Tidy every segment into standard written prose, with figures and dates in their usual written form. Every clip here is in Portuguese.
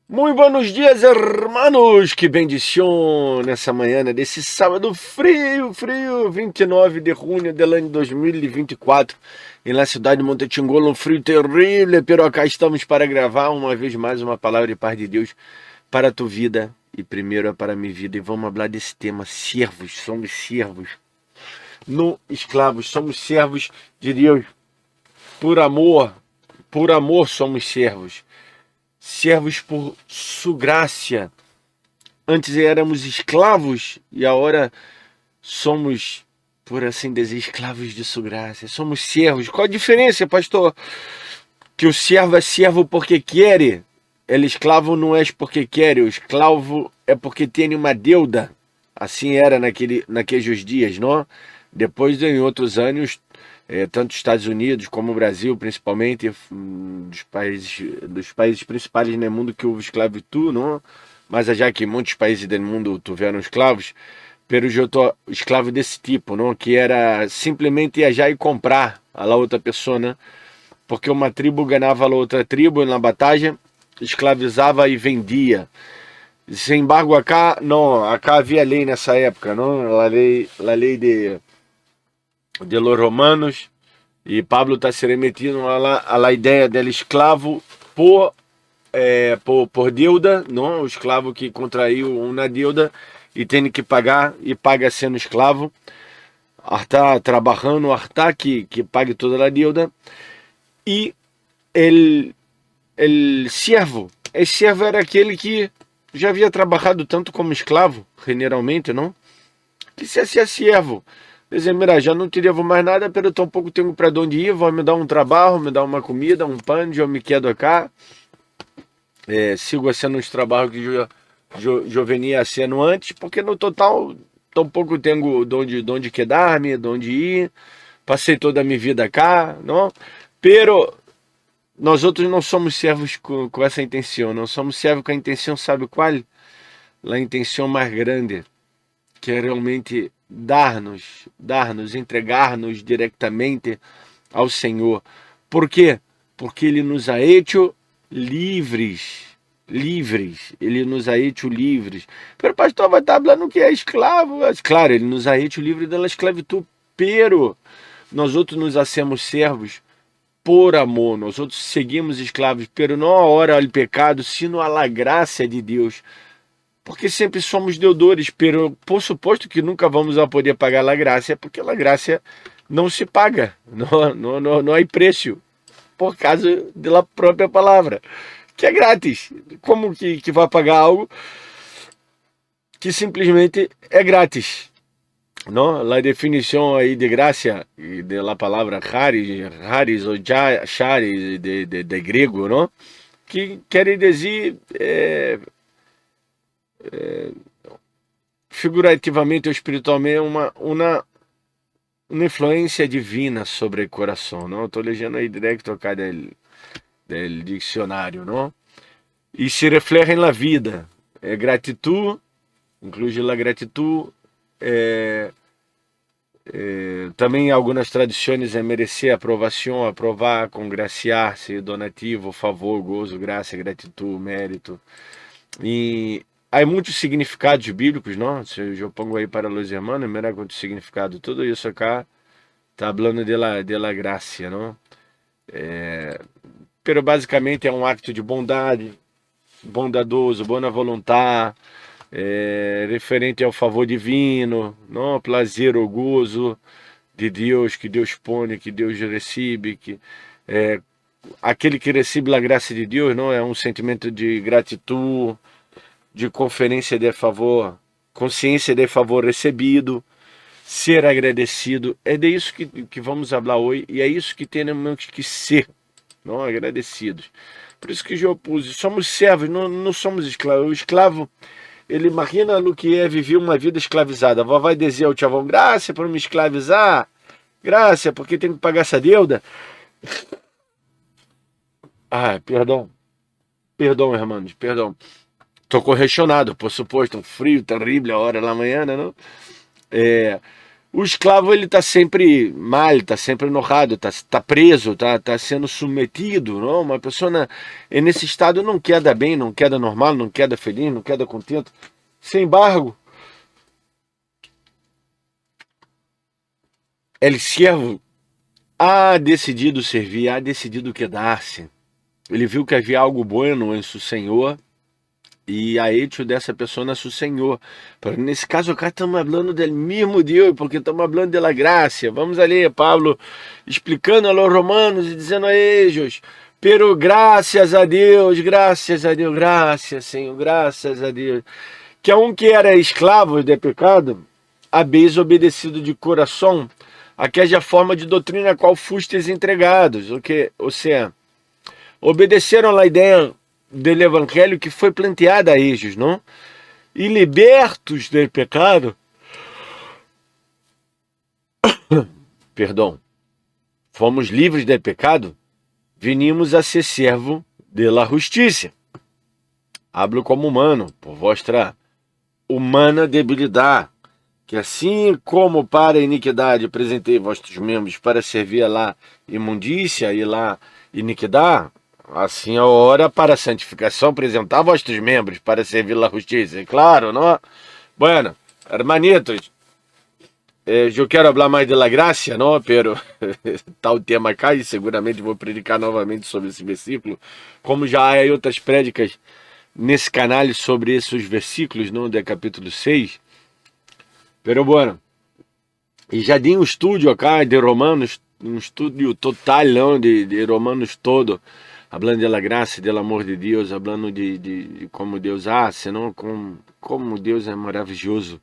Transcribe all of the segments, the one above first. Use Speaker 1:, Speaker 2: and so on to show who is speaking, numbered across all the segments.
Speaker 1: Muy buenos dias, hermanos! Que bendição nessa manhã, né? Desse sábado frio, 29 de junho do ano 2024, em la cidade de Montetingolo, um frio terrível, pero acá estamos para gravar uma vez mais uma palavra de paz de Deus para a tua vida e primeiro é para a minha vida. E vamos falar desse tema, servos, somos servos, não escravos, somos servos de Deus, por amor somos servos. Servos por sua graça. Antes éramos escravos e agora somos, por assim dizer, escravos de sua graça. Somos servos. Qual a diferença, pastor? Que o servo é servo porque quer. Ele escravo não é porque quer. O escravo é porque tem uma deuda. Assim era naqueles dias, não? Depois, em outros anos, tanto os Estados Unidos como o Brasil, principalmente, dos países principais no mundo que houve esclavitud, não? Mas já que muitos países do mundo tiveram escravos, pero eu tô escravo desse tipo, não? Que era simplesmente viajar e comprar a la outra pessoa, né? Porque uma tribo ganhava a outra tribo na batalha, escravizava e vendia. Sem embargo, acá não, acá havia lei nessa época, não? A lei de los romanos, e Pablo está se remetindo à ideia del escravo por deuda, não? O escravo que contraiu uma deuda e tem que pagar, e paga sendo escravo, está trabalhando, está que pague toda a deuda, e ele esse servo era aquele que já havia trabalhado tanto como escravo, generalmente, não? Que se hacía servo. Dizer, mira, já não te devo mais nada, pero tampouco tenho para onde ir, vou me dar um trabalho, me dar uma comida, um pão, eu me quedo acá, sigo sendo uns trabalhos que eu venia sendo antes, porque no total tampouco tenho de onde quedar-me, de onde ir, passei toda a minha vida cá, não? Pero nós outros não somos servos com essa intenção, não somos servos com a intenção, sabe qual? A intenção mais grande, que é realmente dar-nos, entregar-nos diretamente ao Senhor. Por quê? Porque Ele nos ha hecho livres. Ele nos ha hecho livres. Pero o pastor vai estar falando que é escravo. Claro, Ele nos ha hecho livres da esclavitud, pero nós outros nos hacemos servos por amor. Nós outros seguimos escravos, pero não a hora do pecado, sino a la graça de Deus. Porque sempre somos deudores, pero por suposto que nunca vamos a poder pagar a graça, porque a graça não se paga, não há preço, por causa da própria palavra, que é grátis. Como que vai pagar algo que simplesmente é grátis? Não? A definição aí de graça, da palavra charis ou charis, de grego, não? Que quer dizer figurativamente ou espiritualmente uma influência divina sobre o coração, não? Estou lendo aí direto acá del dicionário, não? E se reflete na vida. Gratitud, inclui a gratitud, também algumas tradições é merecer aprovação, aprovar, congraciar-se, donativo, favor, gozo, graça, gratitude, mérito. E há muitos significados bíblicos, não? Se eu pongo aí para os irmãos, mira quanto significado. Tudo isso acá está falando de la graça, não? Pero basicamente é um acto de bondade, bondadoso, boa vontade, referente ao favor divino, não? Prazer ou gozo de Deus, que Deus põe, que Deus recebe, que aquele que recebe a graça de Deus, não? É um sentimento de gratidão, de conferência de favor, consciência de favor recebido, ser agradecido. É de isso que vamos falar hoje, e é isso que temos que ser, não? Agradecidos. Por isso que eu pus, somos servos, não somos escravos. O escravo, ele imagina no que é viver uma vida escravizada. A vovó vai dizer ao tchavão, graça por me escravizar, graça porque tem que pagar essa deuda. Perdão, irmãos, perdão. Estou correcionado, por suposto, um frio terrível a hora da manhã, não? O escravo ele está sempre mal, está sempre enojado, está preso, está sendo submetido. Não? Uma pessoa nesse estado não queda bem, não queda normal, não queda feliz, não queda contente. Sem embargo, ele servo ha decidido servir, ha decidido quedar-se. Ele viu que havia algo bueno em seu Senhor e a hecho dessa pessoa na seu Senhor. Pero nesse caso, acá estamos falando do mesmo Deus, porque estamos falando da graça. Vamos ali, Pablo explicando aos romanos e dizendo a eles, pero graças a Deus, graças a Deus, graças, Senhor, graças a Deus. Que a um que era escravo de pecado, habéis obedecido de coração, aquela forma de doutrina a qual fustes entregados, ou seja, obedeceram a ideia do evangelho que foi planteada a eles, não? E libertos do pecado, perdão, fomos livres do pecado, vinimos a ser servo de la justiça. Hablo como humano, por vossa humana debilidade, que assim como para a iniquidade apresentei vossos membros para servir a lá imundícia e lá iniquidade, assim agora para a santificação apresentar vossos membros para servir a justiça. Claro, não? Bueno, hermanitos, eu quero falar mais de la graça, não? Pero tal tema cá e seguramente vou predicar novamente sobre esse versículo, como já há outras prédicas nesse canal sobre esses versículos, não? Do capítulo 6. Pero bueno, e já dei um estúdio acá de Romanos, um estúdio total, não? De Romanos todo, falando da graça, do amor de Deus, falando de como Deus hace, não? Como Deus é maravilhoso,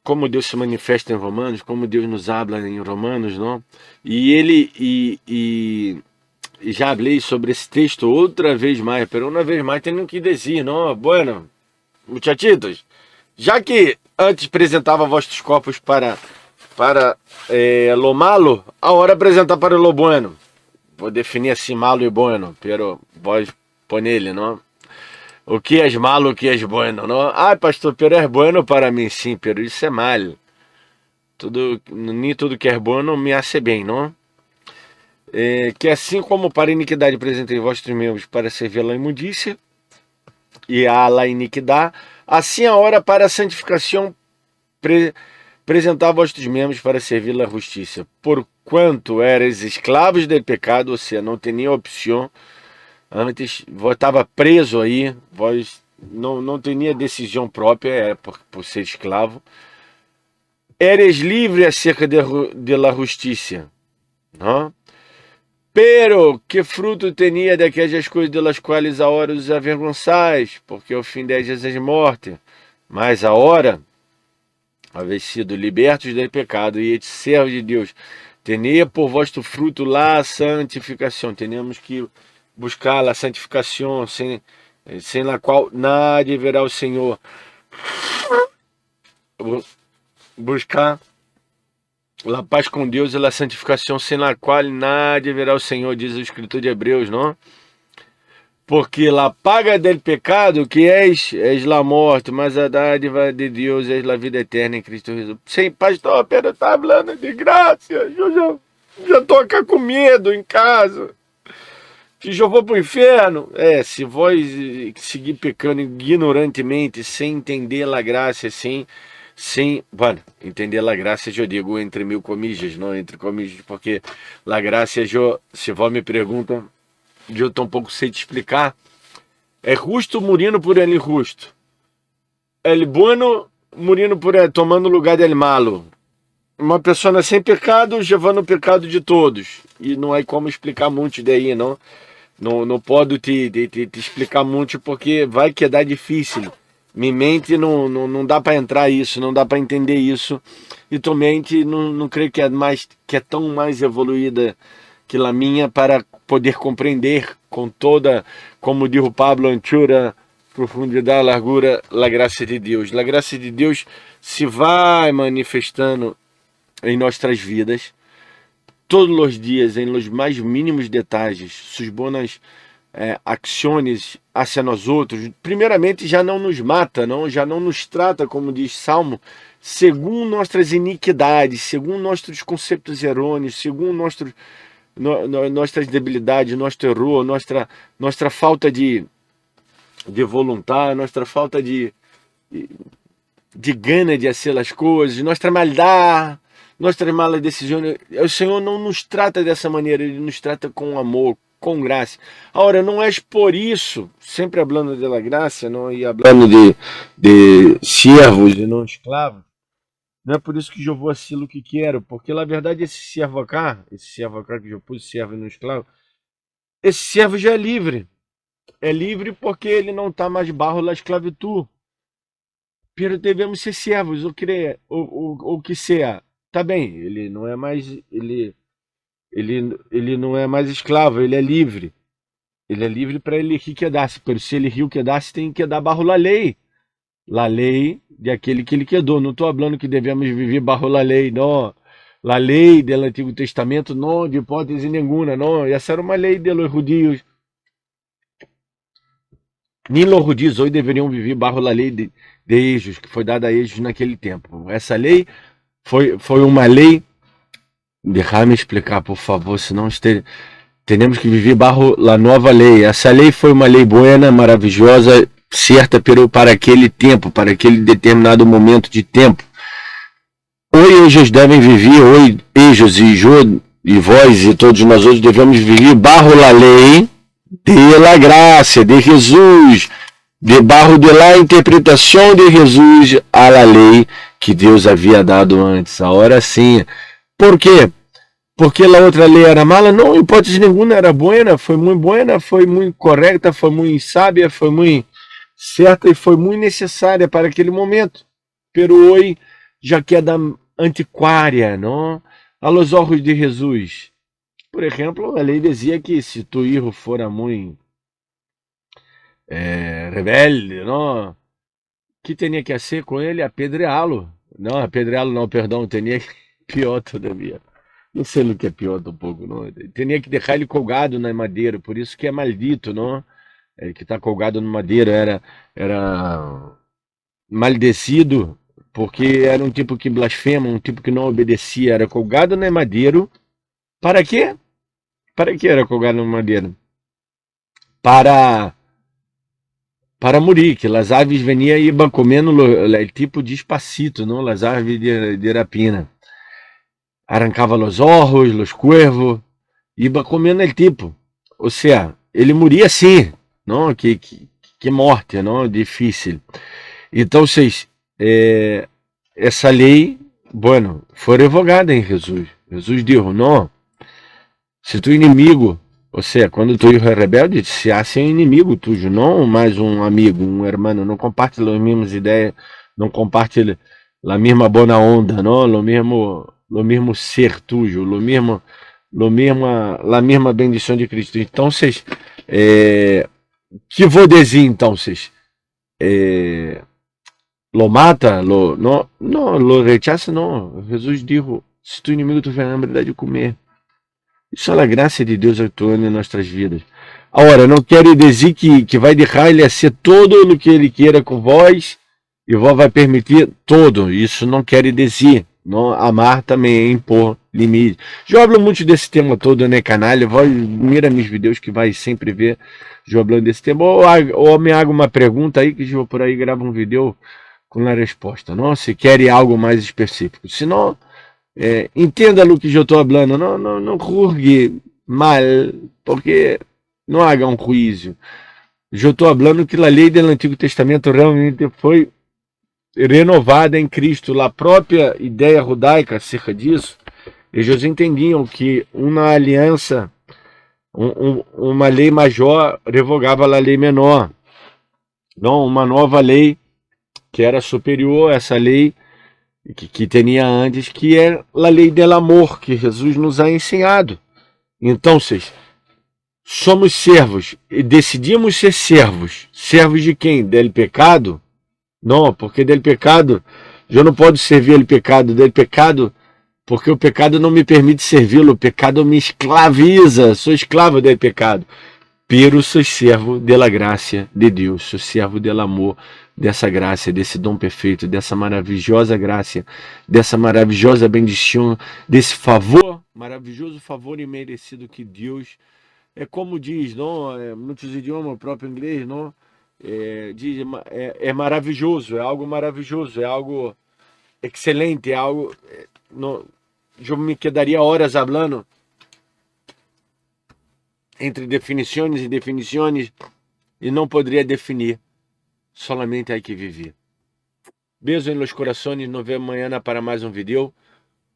Speaker 1: como Deus se manifesta em Romanos, como Deus nos habla em Romanos, não? E já falei sobre esse texto outra vez mais, pero uma vez mais tenho que dizer, não? Bueno, muchachitos, já que antes apresentava vossos corpos para lo malo, agora apresentar para lo bueno. Vou definir assim malo e bueno, pero vós ponele, não? O que é malo, o que é bueno, não? Ah, pastor, pero é bueno para mim, sim, pero isso é mal. Nem tudo que é bueno me hace bem, não? Que assim como para a iniquidade apresentei vossos membros para servir a imundícia e a la iniquidade, assim a hora para a santificação apresentar vossos membros para servir a justiça. Porquanto eres escravos do pecado, ou seja, não tinha opção. Antes, vós estava preso aí, vós não tinha decisão própria por ser escravo. Eres livre acerca de la justiça, não? Pero que fruto tinha daquelas coisas de las quais a hora os avergonçais, porque o fim delas é morte. Mas a hora, haveis sido libertos do pecado e servos de Deus, tenha por vosso fruto lá a santificação. Temos que buscar a santificação, sem a qual nada verá o Senhor. Buscar a paz com Deus e a santificação, sem a qual nada verá o Senhor, diz o escritor de Hebreus, não? Porque a paga del pecado que és la morte, mas a dádiva de Deus és la vida eterna em Cristo Jesus. Sim, pastor, Pedro está falando de graça, eu já estou aqui com medo em casa, que eu vou para o inferno. Se vós seguir pecando ignorantemente, sem entender a graça, bueno, entender a graça, eu digo entre mil comillas, não entre comillas, porque a graça, se vós me perguntam, eu estou um pouco sem te explicar, é justo murindo por ele justo, ele bueno murindo por ele, tomando o lugar dele malo, uma pessoa sem pecado, levando o pecado de todos, e não há como explicar muito daí, não posso te explicar muito, porque vai quedar difícil, minha mente não dá para entrar isso, não dá para entender isso, e tua mente não creio que é tão mais evoluída que a minha para poder compreender com toda, como diz o Pablo, anchura, profundidade, largura, a graça de Deus. A graça de Deus se vai manifestando em nossas vidas, todos os dias, em los mais mínimos detalhes, suas boas acciones hacia nós outros, primeiramente já não nos mata, não, já não nos trata, como diz Salmo, segundo nossas iniquidades, segundo nossos conceitos errôneos, segundo nossas debilidades, nosso erro, nossa falta de voluntar, nossa falta de gana de fazer as coisas, nossa maldade, nossas malas decisões. O Senhor não nos trata dessa maneira, Ele nos trata com amor, com graça. Agora, não é por isso, sempre falando da graça, não, e falando de servos e não escravos, não é por isso que eu vou aquilo que quero, porque na verdade esse servo acá que eu pus servo e não escravo, esse servo já é livre. É livre porque ele não está mais barro da esclavitud. Pero devemos ser servos, o que seja. Tá bem, ele não é mais ele não é mais escravo, ele é livre. Ele é livre para ele rir que dá-se. Pero se ele riu que dá-se, tem que dar barro la lei. La lei de aquele que ele quedou. Não estou falando que devemos viver barro la lei, não. La lei do Antigo Testamento, não, de hipótese nenhuma, não. Essa era uma lei de los judíos. Nem los judíos hoje deveriam viver barro la lei de Ejos, que foi dada a Ejos naquele tempo. Essa lei foi uma lei. Deixa-me explicar, por favor, senão temos que viver barro la nova lei. Essa lei foi uma lei buena, maravilhosa, certa para aquele tempo, para aquele determinado momento de tempo. Hoje eles devem viver, hoje eles e vós e todos nós outros devemos viver barro la lei de la graça de Jesus, de barro de la interpretação de Jesus a la lei que Deus havia dado antes. Agora sim. Por quê? Porque a outra lei era mala? Não, hipótese nenhuma, era buena, foi muito correta, foi muito sábia, foi muito certa e foi muito necessária para aquele momento. Pero hoje já queda antiquária, não? A los olhos de Jesus. Por exemplo, a lei dizia que se tu filho fora muito rebelde, não? Que tinha que fazer com ele? Apedreá-lo. Não, perdão, tinha que pior todavia. Não sei o que é pior um pouco, não. Tinha que deixar ele colgado na madeira, por isso que é maldito, não? Que está colgado na madeira era maldecido, porque era um tipo que blasfema, um tipo que não obedecia, era colgado na madeira. Para quê? Para que era colgado na madeira? Para morir, que as aves veniam e iam comendo tipo despacito, não? As aves de rapina. Arrancava os olhos, os cuervos, iba comendo el tipo. Ou seja, ele moria assim, não? Que morte, não? Difícil. Então, essa lei, bueno, foi revogada em Jesus. Jesus disse, não, se tu inimigo, ou seja, quando tu é rebelde, se hace um inimigo tuyo, não mais um amigo, um hermano, não compartilha as mesmas ideias, não compartilha a mesma boa onda, não? Lo mesmo ser tuyo, la mesma bendição de Cristo. Então, que vou dizer, então, lo mata, lo rechaça, não. Jesus disse, se tu inimigo tu tiver hambre, dá de comer. Isso é a graça de Deus atuando em nossas vidas. Agora, não quero dizer que vai deixar ele ser todo o que ele queira com vós, e vós vai permitir todo. Isso não quer dizer. Não, amar também é impor limite. Já falo muito desse tema todo, né, canalha? Mira meus vídeos que vai sempre ver eu falando desse tema. Ou me haga uma pergunta aí que eu por aí gravo um vídeo com a resposta. Não, se querem algo mais específico. Se não, entenda o que eu estou falando. Não julgue mal, porque não haga um juízo. Eu estou falando que a lei do Antigo Testamento realmente foi renovada em Cristo. A própria ideia judaica acerca disso, eles entendiam que uma aliança, uma lei maior revogava a lei menor, não uma nova lei que era superior a essa lei que tinha antes, que é a lei do amor que Jesus nos ha ensinado. Então, somos servos e decidimos ser servos. Servos de quem? Del pecado? Não, porque del pecado, eu não posso servir ele pecado, del pecado, porque o pecado não me permite servi-lo, o pecado me escraviza, sou escravo del pecado. pero soy servo de la gracia de Deus, sou servo del amor, dessa graça, desse dom perfeito, dessa maravilhosa graça, dessa maravilhosa bendição, desse favor, maravilhoso favor imerecido que Deus, como diz, não, muitos idiomas, o próprio inglês, não, diz, maravilhoso, é algo maravilhoso, é algo excelente, é algo, não, eu me quedaria horas falando entre definições e definições e não poderia definir, solamente há que viver. Beijo em los corações, nos vemos amanhã para mais um vídeo.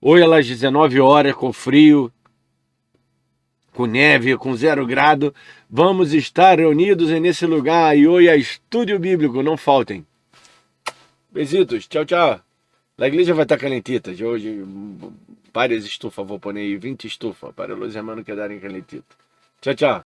Speaker 1: Hoje às 19 horas, com frio, com neve, com 0 grado, vamos estar reunidos nesse lugar e hoje é Estúdio Bíblico, não faltem. Besitos, tchau, tchau. A igreja vai estar calentita, de hoje, várias estufas, vou pôr aí 20 estufas, para os irmãos quedarem calentitos. Tchau, tchau.